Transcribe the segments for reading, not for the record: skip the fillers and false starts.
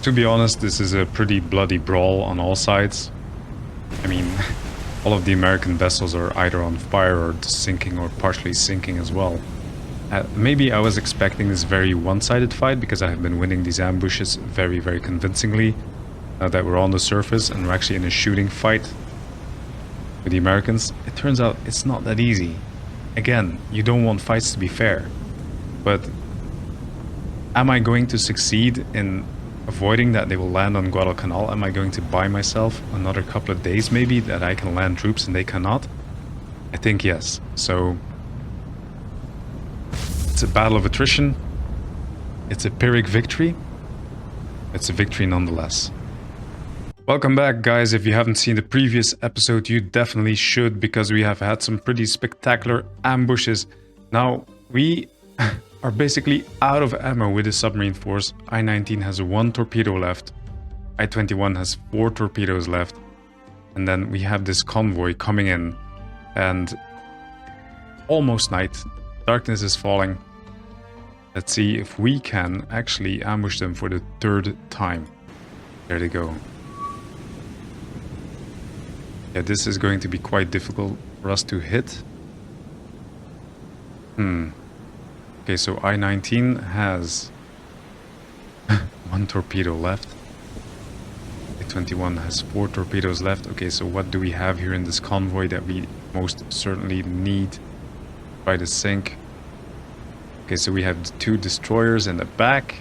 To be honest, this is a pretty bloody brawl on all sides. I mean, all of the American vessels are either on fire or sinking or partially sinking as well. Maybe I was expecting this very one-sided fight because I have been winning these ambushes very, very convincingly. Now that we're on the surface and we're actually in a shooting fight with the Americans, it turns out it's not that easy. Again, you don't want fights to be fair. But am I going to succeed in avoiding that they will land on Guadalcanal? Am I going to buy myself another couple of days maybe that I can land troops and they cannot? I think yes. So it's a battle of attrition. It's a Pyrrhic victory. It's a victory nonetheless. Welcome back, guys. If you haven't seen the previous episode, you definitely should, because we have had some pretty spectacular ambushes. Now, we are basically out of ammo with the submarine force. I-19 has 1 torpedo left. I-21 has 4 torpedoes left. And then we have this convoy coming in. And almost night. Darkness is falling. Let's see if we can actually ambush them for the 3rd time. There they go. Yeah, this is going to be quite difficult for us to hit. Okay, so I-19 has 1 torpedo left. I-21 has 4 torpedoes left. Okay, so what do we have here in this convoy that we most certainly need by the sink? Okay, so we have the 2 destroyers in the back.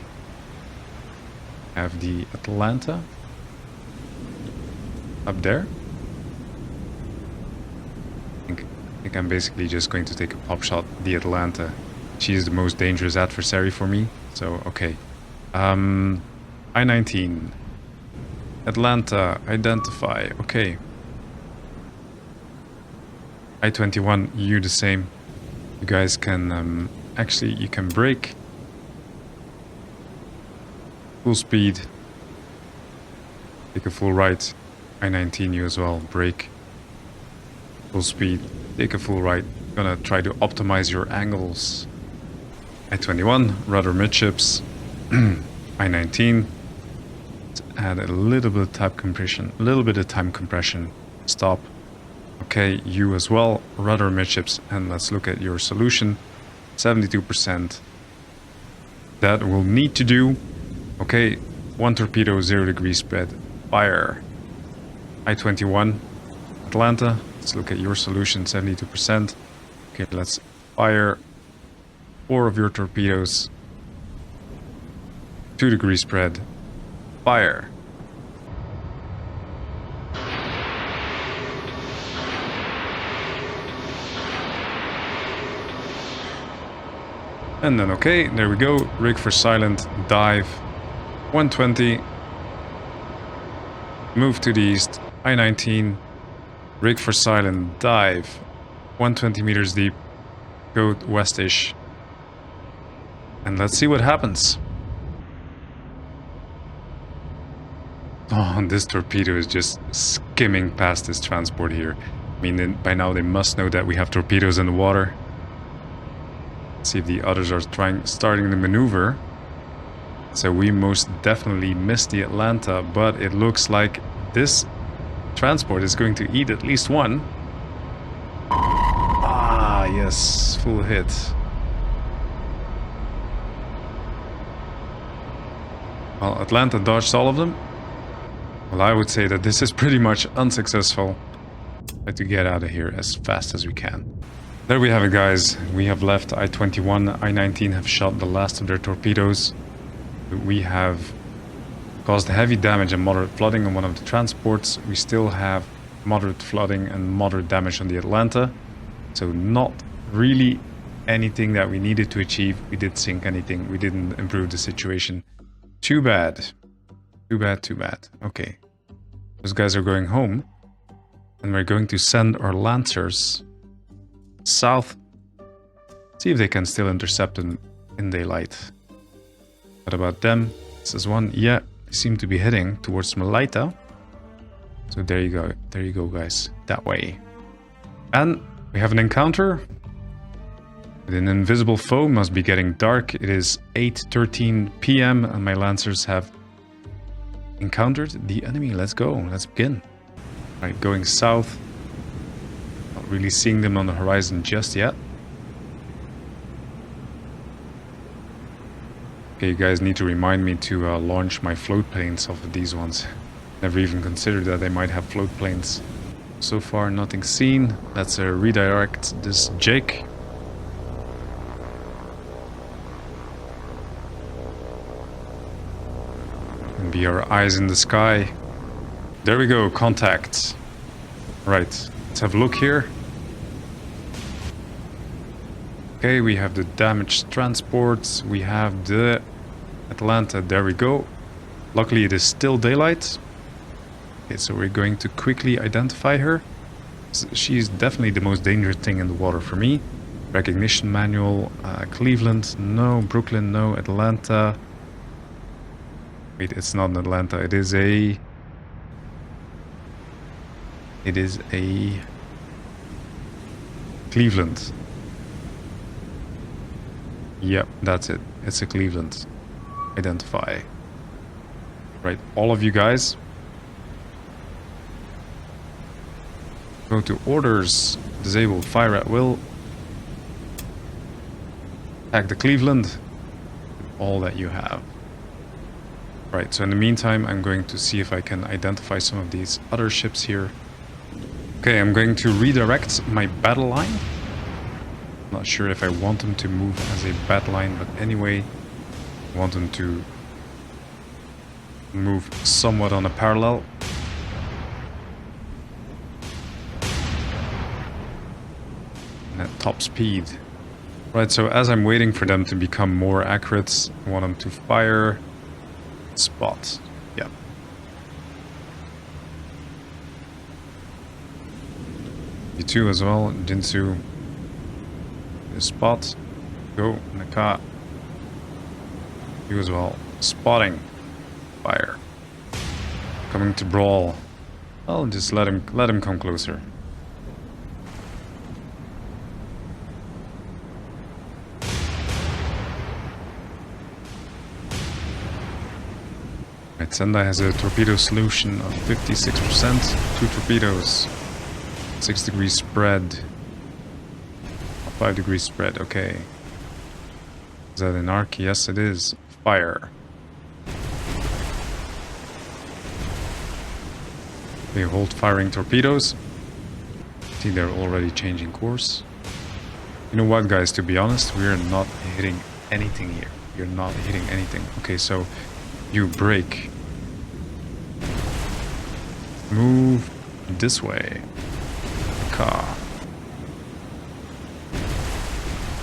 We have the Atlanta up there. I think I'm basically just going to take a pop shot the Atlanta. She is the most dangerous adversary for me. So, okay. I-19. Atlanta, identify. Okay. I-21, you the same. You guys can, actually, you can brake. Full speed. Take a full right. I-19, you as well. Brake. Full speed. Take a full right. Gonna try to optimize your angles. I-21, rudder midships. I-19. Let's add a little bit of time compression. Stop. Okay, you as well, rudder midships, and let's look at your solution. 72%. That will need to do. Okay, 1 torpedo, 0 degree spread. Fire. I-21, Atlanta. Let's look at your solution, 72%. Okay, let's fire 4 of your torpedoes. 2 degree spread. Fire. And then, okay, there we go. Rig for silent, dive. 120. Move to the east. I-19. Rig for silent, dive. 120 meters deep. Go west-ish. And let's see what happens. Oh, this torpedo is just skimming past this transport here. I mean, by now they must know that we have torpedoes in the water. Let's see if the others are starting the maneuver. So we most definitely missed the Atlanta, but it looks like this transport is going to eat at least 1. Ah, yes, full hit. Well, Atlanta dodged all of them. Well, I would say that this is pretty much unsuccessful. Try to get out of here as fast as we can. There we have it, guys. We have left I-21. I-19 have shot the last of their torpedoes. We have caused heavy damage and moderate flooding on one of the transports. We still have moderate flooding and moderate damage on the Atlanta. So not really anything that we needed to achieve. We did sink anything. We didn't improve the situation. Too bad. Too bad, too bad. Okay. Those guys are going home. And we're going to send our Lancers south. See if they can still intercept them in daylight. What about them? This is one. Yeah, they seem to be heading towards Malaita. So there you go. There you go, guys. That way. And we have an encounter with an invisible foe. Must be getting dark. It is 8:13 p.m. and my Lancers have encountered the enemy. Let's go. Let's begin. Right, going south. Not really seeing them on the horizon just yet. Okay, you guys need to remind me to launch my float planes off of these ones. Never even considered that they might have float planes. So far, nothing seen. Let's redirect this Jake. And be our eyes in the sky. There we go, contact. Right, let's have a look here. Okay, we have the damaged transports. We have the Atlanta. There we go. Luckily, it is still daylight. Okay, so we're going to quickly identify her. She's definitely the most dangerous thing in the water for me. Recognition manual. Cleveland, no. Brooklyn, no. Atlanta. Wait, it's not an Atlanta. It is a Cleveland. Yep, that's it. It's a Cleveland. Identify. Right, all of you guys. Go to orders. Disable fire at will. Attack the Cleveland. All that you have. Right, so in the meantime, I'm going to see if I can identify some of these other ships here. Okay, I'm going to redirect my battle line. Not sure if I want them to move as a battle line, but anyway, I want them to move somewhat on a parallel. And at top speed. Right, so as I'm waiting for them to become more accurate, I want them to fire. Spot. Yeah. You two as well, Jinsu. Spot. Go. Naka. You as well. Spotting. Fire. Coming to brawl. I'll just let him come closer. Right, Sendai has a torpedo solution of 56%. 2 torpedoes. 6 degrees spread. 5 degrees spread, okay. Is that an arc? Yes, it is. Fire. They hold firing torpedoes. See, they're already changing course. You know what, guys, to be honest, we are not hitting anything here. You're not hitting anything. Okay, so you brake. Move this way. Car.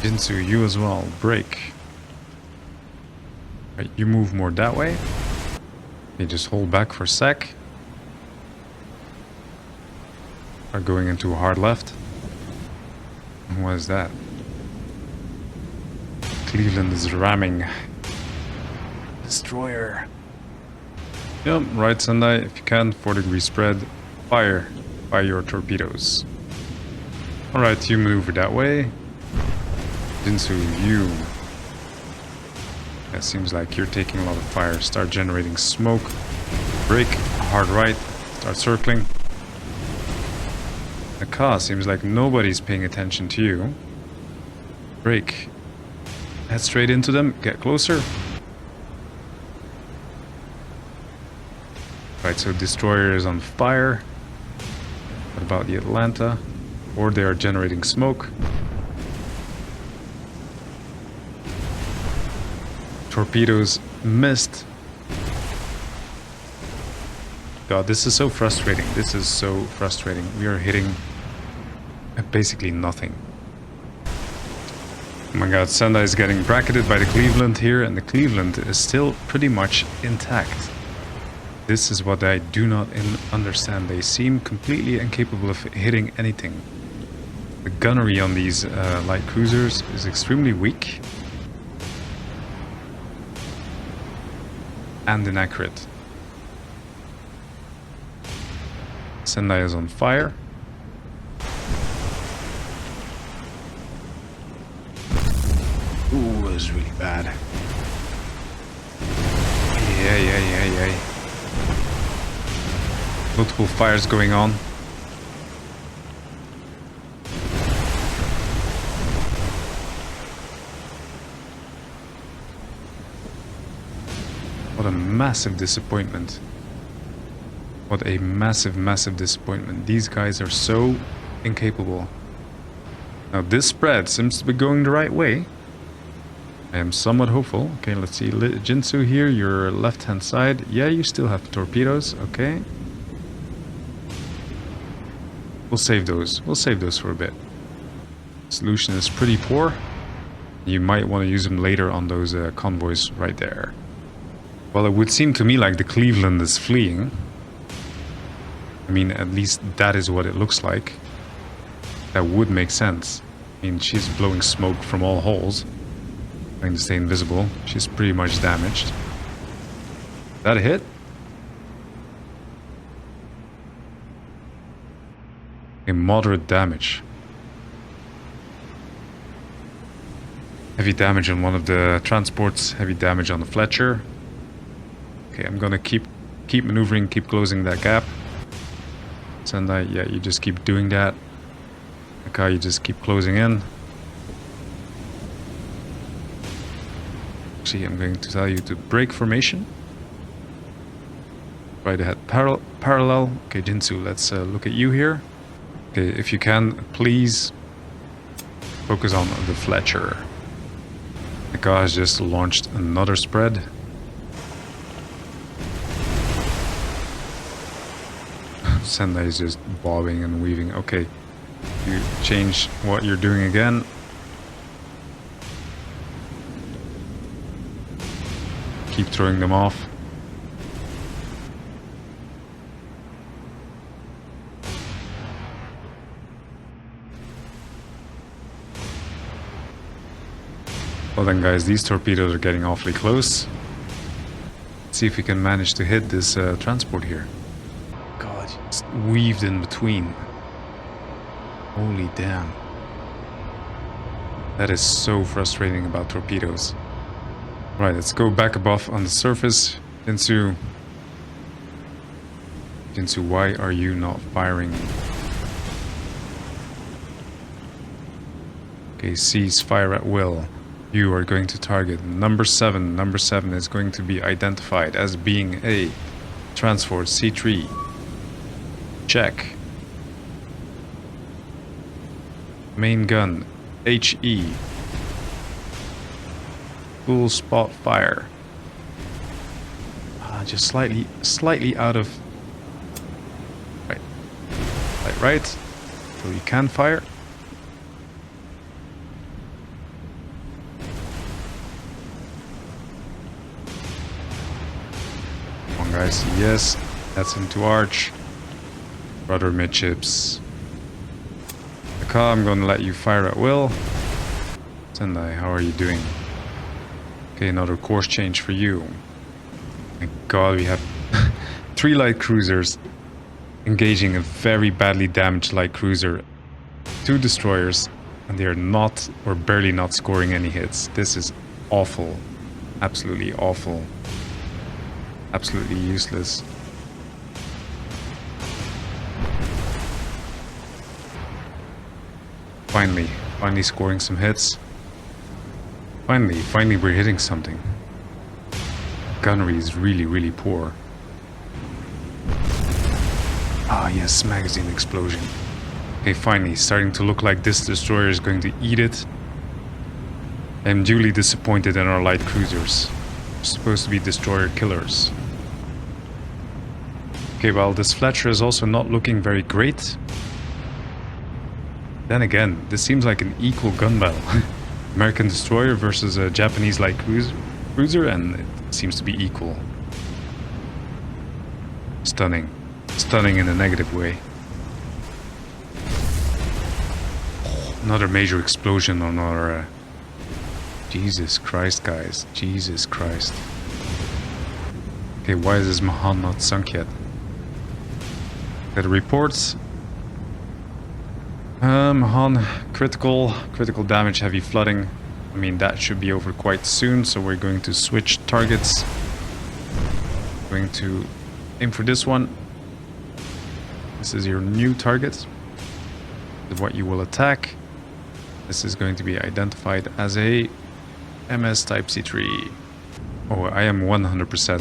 Jinsu, you as well. Brake. Right, you move more that way. You just hold back for a sec. Are going into a hard left. What is that? Cleveland is ramming. Destroyer. Yep, right, Sendai. If you can, 4 degrees spread. Fire. Fire your torpedoes. Alright, you maneuver that way. Jinsu, you. That seems like you're taking a lot of fire. Start generating smoke. Brake. Hard right. Start circling. Naka, seems like nobody's paying attention to you. Brake. Head straight into them. Get closer. Right, so destroyer is on fire. What about the Atlanta? Or they are generating smoke. Torpedoes missed. God, this is so frustrating. This is so frustrating. We are hitting basically nothing. Oh my god, Sendai is getting bracketed by the Cleveland here, and the Cleveland is still pretty much intact. This is what I do not understand. They seem completely incapable of hitting anything. The gunnery on these light cruisers is extremely weak and inaccurate. Sendai is on fire. Ooh, it was really bad. Yeah. Multiple fires going on. What a massive disappointment. What a massive, massive disappointment. These guys are so incapable. Now this spread seems to be going the right way. I am somewhat hopeful. Okay, let's see. Jinsu here, your left-hand side. Yeah, you still have torpedoes. Okay. We'll save those. We'll save those for a bit. Solution is pretty poor. You might want to use them later on those convoys right there. Well, it would seem to me like the Cleveland is fleeing. I mean, at least that is what it looks like. That would make sense. I mean, she's blowing smoke from all holes. Trying to stay invisible. She's pretty much damaged. That a hit? A moderate damage. Heavy damage on one of the transports. Heavy damage on the Fletcher. Okay, I'm gonna keep maneuvering, keep closing that gap. Sendai, yeah, you just keep doing that. Okay, you just keep closing in. Actually, I'm going to tell you to break formation. Right ahead, parallel. Okay, Jinsu, let's look at you here. Okay, if you can, please focus on the Fletcher. The car has just launched another spread. Sendai is just bobbing and weaving. Okay, you change what you're doing again. Keep throwing them off. Well then guys, these torpedoes are getting awfully close. Let's see if we can manage to hit this transport here. God, it's weaved in between. Holy damn. That is so frustrating about torpedoes. Right, let's go back above on the surface. Jinsu, why are you not firing? Okay, cease fire at will. You are going to target number 7. Number 7 is going to be identified as being a transport C3. Check. Main gun HE. Full spot fire. Just slightly out of right. So you can fire. Come on, guys. Yes, that's into arch. Rudder midships. The car, I'm going to let you fire at will. Sendai, how are you doing? Okay, another course change for you. My god, we have 3 light cruisers engaging a very badly damaged light cruiser. 2 destroyers, and they are not or barely not scoring any hits. This is awful. Absolutely awful. Absolutely useless. Finally scoring some hits. Finally we're hitting something. Gunnery is really poor. Ah yes, magazine explosion. Okay, finally, starting to look like this destroyer is going to eat it. I'm duly disappointed in our light cruisers. They're supposed to be destroyer killers. Okay, well, this Fletcher is also not looking very great. Then again, this seems like an equal gun battle. American destroyer versus a Japanese light cruiser, and it seems to be equal. Stunning. Stunning in a negative way. Another major explosion on our... Jesus Christ, guys. Jesus Christ. Okay, why is this Mahan not sunk yet? Got reports. Mahan, critical damage, heavy flooding. I mean, that should be over quite soon, so we're going to switch targets. Going to aim for this one. This is your new target. What you will attack. This is going to be identified as a MS Type C3. Oh, I am 100%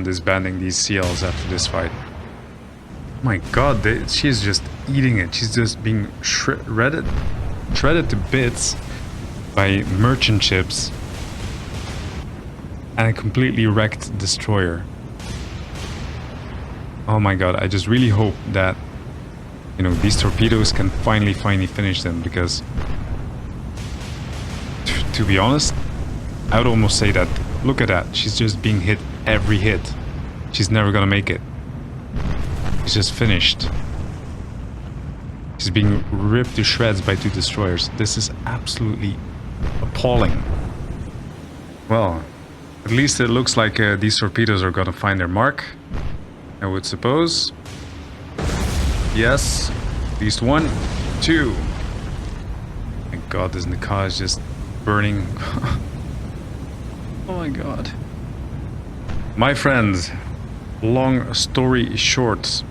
disbanding these CLs after this fight. Oh my god, she's just eating it. She's just being shredded to bits by merchant ships and a completely wrecked destroyer. Oh my god, I just really hope that, you know, these torpedoes can finally finish them, because to be honest, I would almost say that, look at that, she's just being hit every hit. She's never gonna make it. She's just finished. She's being ripped to shreds by 2 destroyers. This is absolutely appalling. Well, at least it looks like these torpedoes are gonna find their mark, I would suppose. Yes, at least 1, 2. My god, this Nika is just burning. Oh my god. My friends, long story short,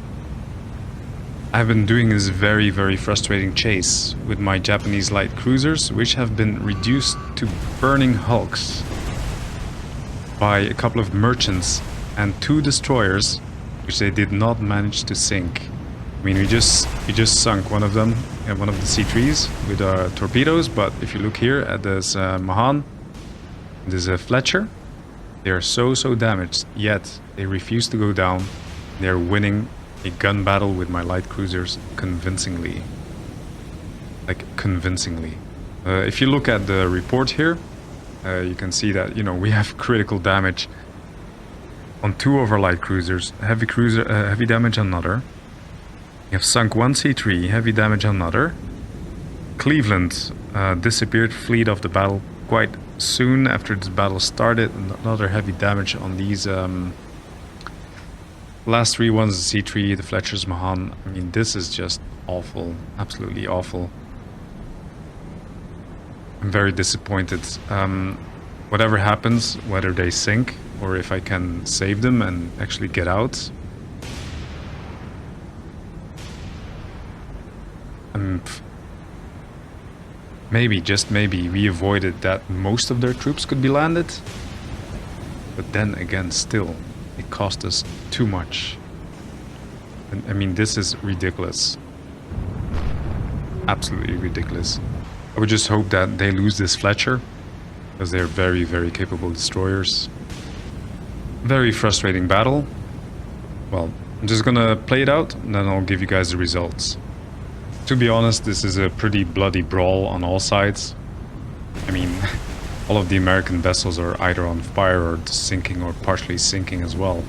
I've been doing this very, very frustrating chase with my Japanese light cruisers, which have been reduced to burning hulks by a couple of merchants and 2 destroyers, which they did not manage to sink. I mean, we just sunk one of them, one of the C3s with torpedoes, but if you look here at this Mahan, this Fletcher, they are so damaged, yet they refuse to go down. They're winning a gun battle with my light cruisers convincingly. Like, convincingly. If you look at the report here, you can see that, you know, we have critical damage on 2 of our light cruisers, heavy damage on another. We have sunk 1 C3, heavy damage on another. Cleveland disappeared, fleet of the battle quite soon after this battle started. Another heavy damage on these last 3 ones, the C3, the Fletcher's Mahan. I mean, this is just awful, absolutely awful. I'm very disappointed. Whatever happens, whether they sink or if I can save them and actually get out, maybe, just maybe, we avoided that most of their troops could be landed. But then again, still, it cost us too much. And, I mean, this is ridiculous. Absolutely ridiculous. I would just hope that they lose this Fletcher, because they're very, very capable destroyers. Very frustrating battle. Well, I'm just gonna play it out, and then I'll give you guys the results. To be honest, this is a pretty bloody brawl on all sides. I mean, all of the American vessels are either on fire or sinking or partially sinking as well.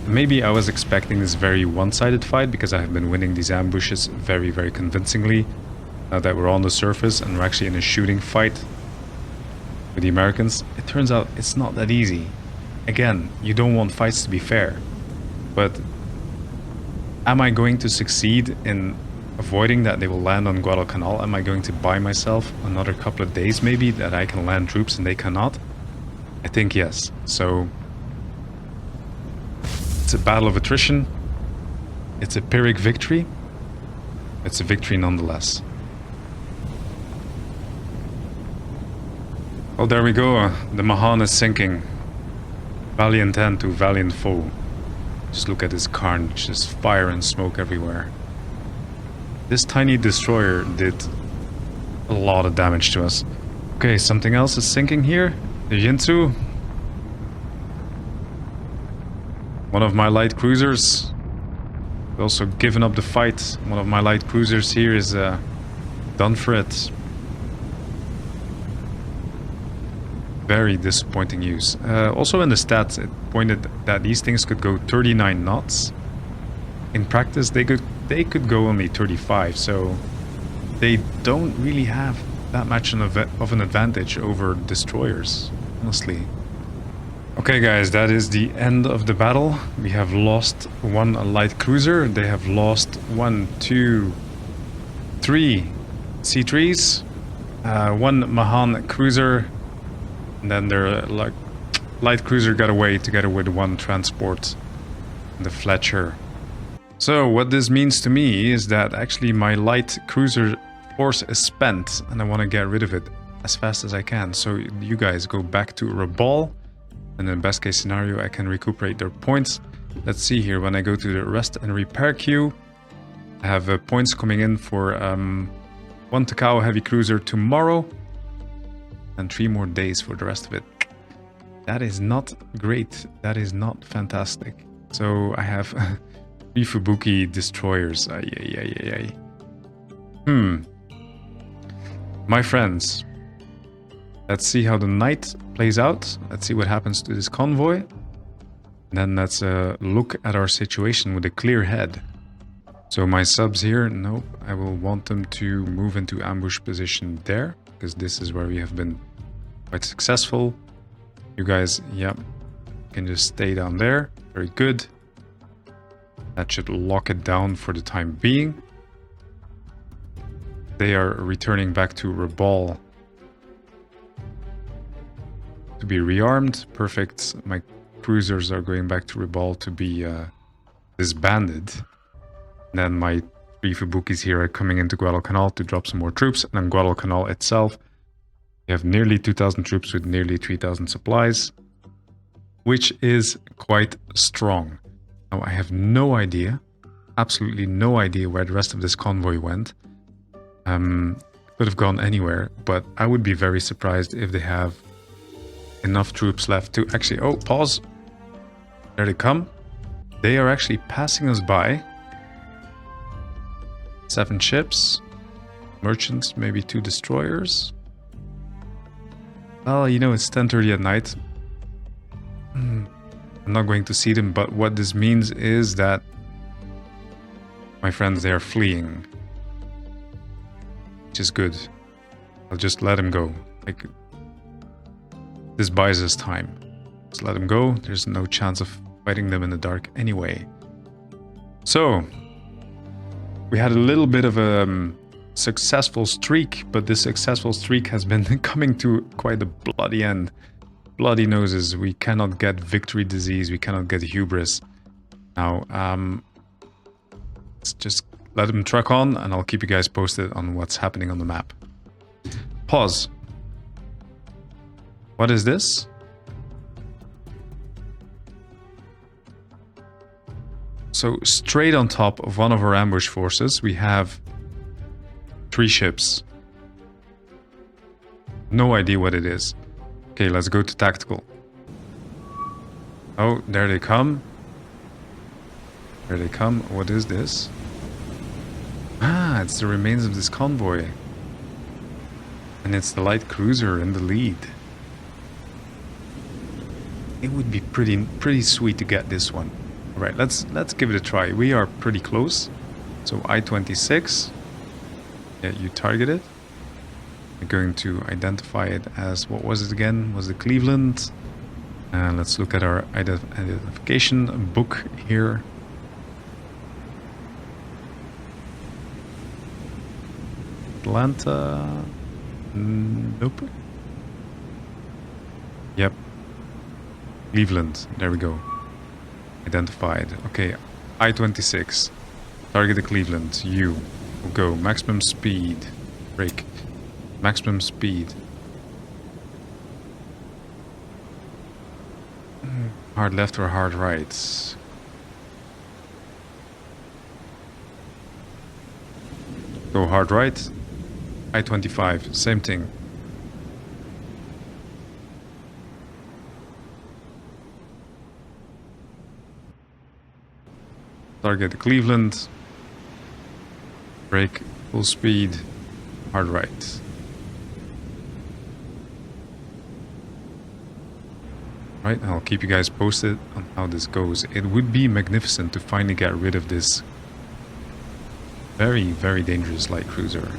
Maybe I was expecting this very one-sided fight, because I have been winning these ambushes very, very convincingly. Now that we're on the surface and we're actually in a shooting fight with the Americans, it turns out it's not that easy. Again, you don't want fights to be fair. But am I going to succeed in avoiding that they will land on Guadalcanal? Am I going to buy myself another couple of days maybe that I can land troops and they cannot? I think yes. So it's a battle of attrition. It's a Pyrrhic victory. It's a victory nonetheless. Oh, there we go. The Mahan is sinking. Valiant hand to valiant foe. Just look at this carnage. Just fire and smoke everywhere. This tiny destroyer did a lot of damage to us. Okay, something else is sinking here. The Yinzu. One of my light cruisers. Also given up the fight. One of my light cruisers here is done for it. Very disappointing use. Also in the stats, it pointed that these things could go 39 knots. In practice, they could go only 35, so they don't really have that much of an advantage over destroyers, honestly. Okay guys, that is the end of the battle. We have lost 1 light cruiser. They have lost 1, 2, 3 C3s, 1 Mahan cruiser, and then their light cruiser got away together with 1 transport, the Fletcher. So what this means to me is that actually my light cruiser force is spent and I want to get rid of it as fast as I can. So you guys go back to Rabal, and in best case scenario I can recuperate their points. Let's see here, when I go to the rest and repair queue, I have points coming in for 1 Takao heavy cruiser tomorrow and 3 more days for the rest of it. That is not great. That is not fantastic. So I have 3 Fubuki destroyers. My friends, let's see how the night plays out. Let's see what happens to this convoy. And then let's look at our situation with a clear head. So my subs here, nope, I will want them to move into ambush position there, because this is where we have been quite successful. You guys, yep, can just stay down there. Very good. That should lock it down for the time being. They are returning back to Rabal to be rearmed. Perfect. My cruisers are going back to Rabal to be disbanded. And then my 3 Fubukis here are coming into Guadalcanal to drop some more troops. And then Guadalcanal itself, we have nearly 2,000 troops with nearly 3,000 supplies, which is quite strong. Now I have no idea, absolutely no idea where the rest of this convoy went. Could have gone anywhere, but I would be very surprised if they have enough troops left to actually... Oh, pause. There they come. They are actually passing us by. 7 ships. Merchants, maybe 2 destroyers. Well, you know, it's 10:30 at night. I'm not going to see them, but what this means is that my friends, they are fleeing. Which is good. I'll just let them go. Like, this buys us time. Just let them go. There's no chance of fighting them in the dark anyway. So, we had a little bit of a successful streak, but this successful streak has been coming to quite a bloody end. Bloody noses. We cannot get victory disease. We cannot get hubris. Now, let's just let them truck on, and I'll keep you guys posted on what's happening on the map. Pause. What is this? So straight on top of one of our ambush forces, we have 3 ships. No idea what it is. Okay, let's go to tactical. Oh, there they come. There they come. What is this? Ah, it's the remains of this convoy. And it's the light cruiser in the lead. It would be pretty sweet to get this one. All right, let's give it a try. We are pretty close. So I-26. Yeah, you target it. We're going to identify it as, what was it again? Was it Cleveland? Let's look at our identification book here. Atlanta. Nope. Yep. Cleveland. There we go. Identified. Okay. I-26. Target the Cleveland. You. We'll go. Maximum speed. Brake. Maximum speed. Hard left or hard right? Go hard right. I-25. Same thing. Target Cleveland. Brake. Full speed. Hard right. Right, I'll keep you guys posted on how this goes. It would be magnificent to finally get rid of this very, very dangerous light cruiser.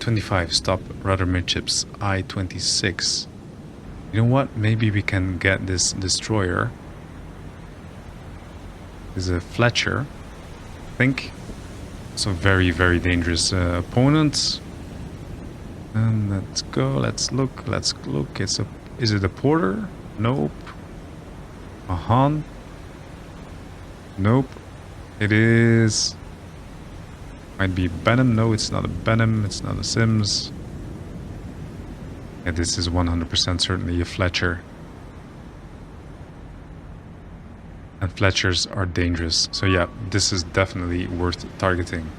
I-25, stop rudder midships. I-26. You know what? Maybe we can get this destroyer. This is a Fletcher. I think. So very, very dangerous opponent. And let's go. Let's look. Let's look. Is it a Porter? Nope. A Han? Nope. It is. Might be Benham. No, it's not a Benham. It's not a Sims. Yeah, this is 100% certainly a Fletcher. And Fletchers are dangerous. So yeah, this is definitely worth targeting.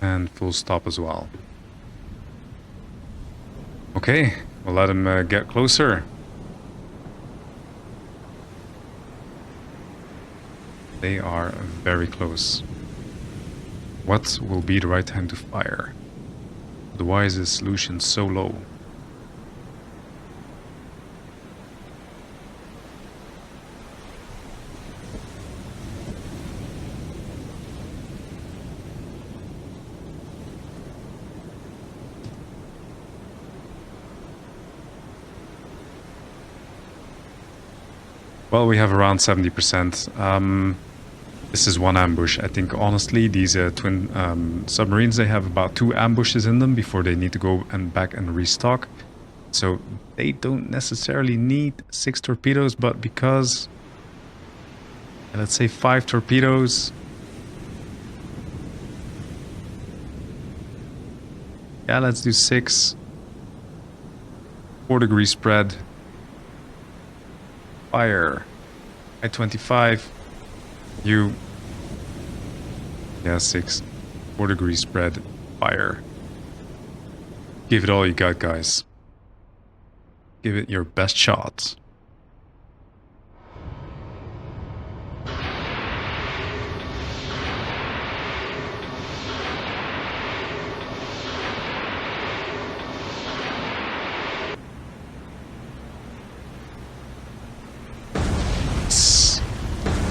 And full stop as well. Okay, we'll let him get closer. They are very close. What will be the right time to fire? Otherwise, the solution so low. Well, we have around 70%. This is one ambush. I think, honestly, these twin submarines, they have about 2 ambushes in them before they need to go and back and restock. So they don't necessarily need 6 torpedoes, but because, let's say 5 torpedoes. Yeah, let's do 6. 4-degree spread. Fire. I-25. You. Yeah, 6. 4-degree spread. Fire. Give it all you got, guys. Give it your best shot.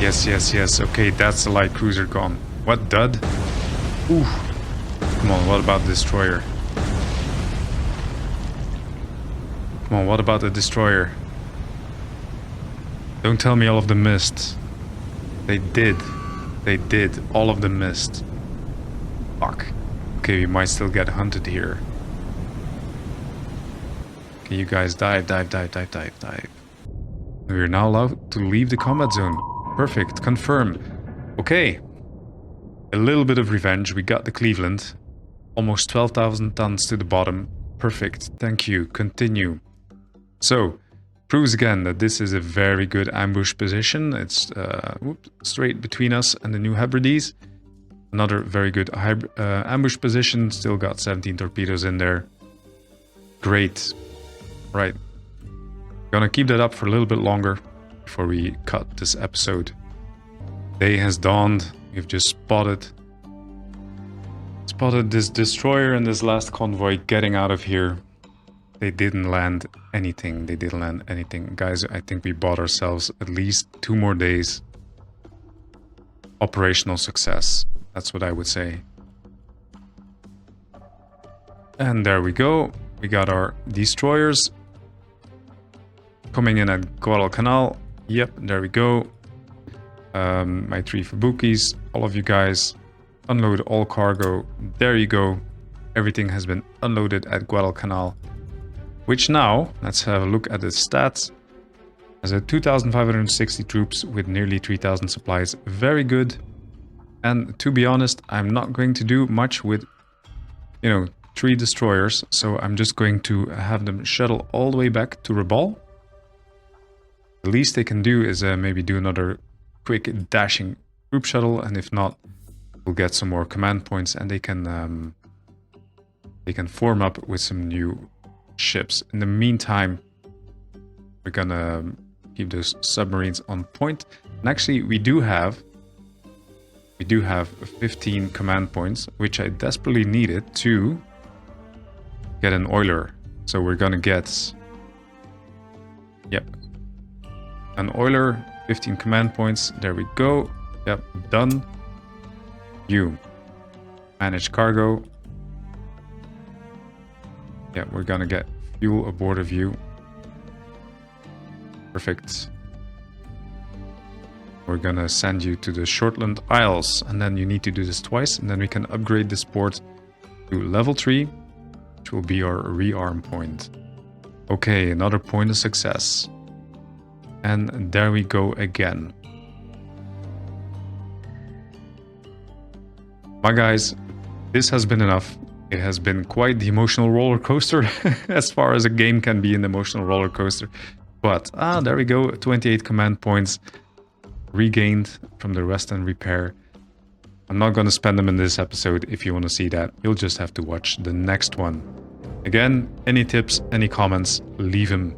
Yes, yes, yes. Okay, that's the light cruiser gone. What, dud? Ooh. Come on, what about the destroyer? Come on, what about the destroyer? Don't tell me all of them missed. They did. They did. All of them missed. Fuck. Okay, we might still get hunted here. Okay, you guys dive, dive, dive, dive, dive, dive. We are now allowed to leave the combat zone. Perfect. Confirm. Okay. A little bit of revenge. We got the Cleveland. Almost 12,000 tons to the bottom. Perfect. Thank you. Continue. So, proves again that this is a very good ambush position. It's straight between us and the New Hebrides. Another very good ambush position. Still got 17 torpedoes in there. Great. Right. Gonna keep that up for a little bit longer before we cut this episode. Day has dawned. We've just spotted this destroyer and this last convoy getting out of here. They didn't land anything. They didn't land anything. Guys, I think we bought ourselves at least 2 more days. Operational success. That's what I would say. And there we go. We got our destroyers coming in at Guadalcanal. Yep, there we go. My 3 Fubukis, all of you guys, unload all cargo. There you go. Everything has been unloaded at Guadalcanal. Which now, let's have a look at the stats. Has a 2,560 troops with nearly 3,000 supplies. Very good. And to be honest, I'm not going to do much with, 3 destroyers, so I'm just going to have them shuttle all the way back to Rabal. The least they can do is maybe do another quick dashing group shuttle, and if not, we'll get some more command points, and they can form up with some new ships. In the meantime, we're gonna keep those submarines on point. And actually, we do have 15 command points, which I desperately needed to get an oiler. So we're gonna get, yep, an oiler, 15 command points. There we go. Yep, done. You manage cargo. Yeah, we're gonna get fuel aboard of you. Perfect. We're gonna send you to the Shortland Isles, and then you need to do this twice, and then we can upgrade this port to level 3, which will be our rearm point. Okay, another point of success. And there we go again. My guys, this has been enough. It has been quite the emotional roller coaster, as far as a game can be an emotional roller coaster. But, there we go, 28 command points regained from the rest and repair. I'm not going to spend them in this episode. If you want to see that, you'll just have to watch the next one. Again, any tips, any comments, leave them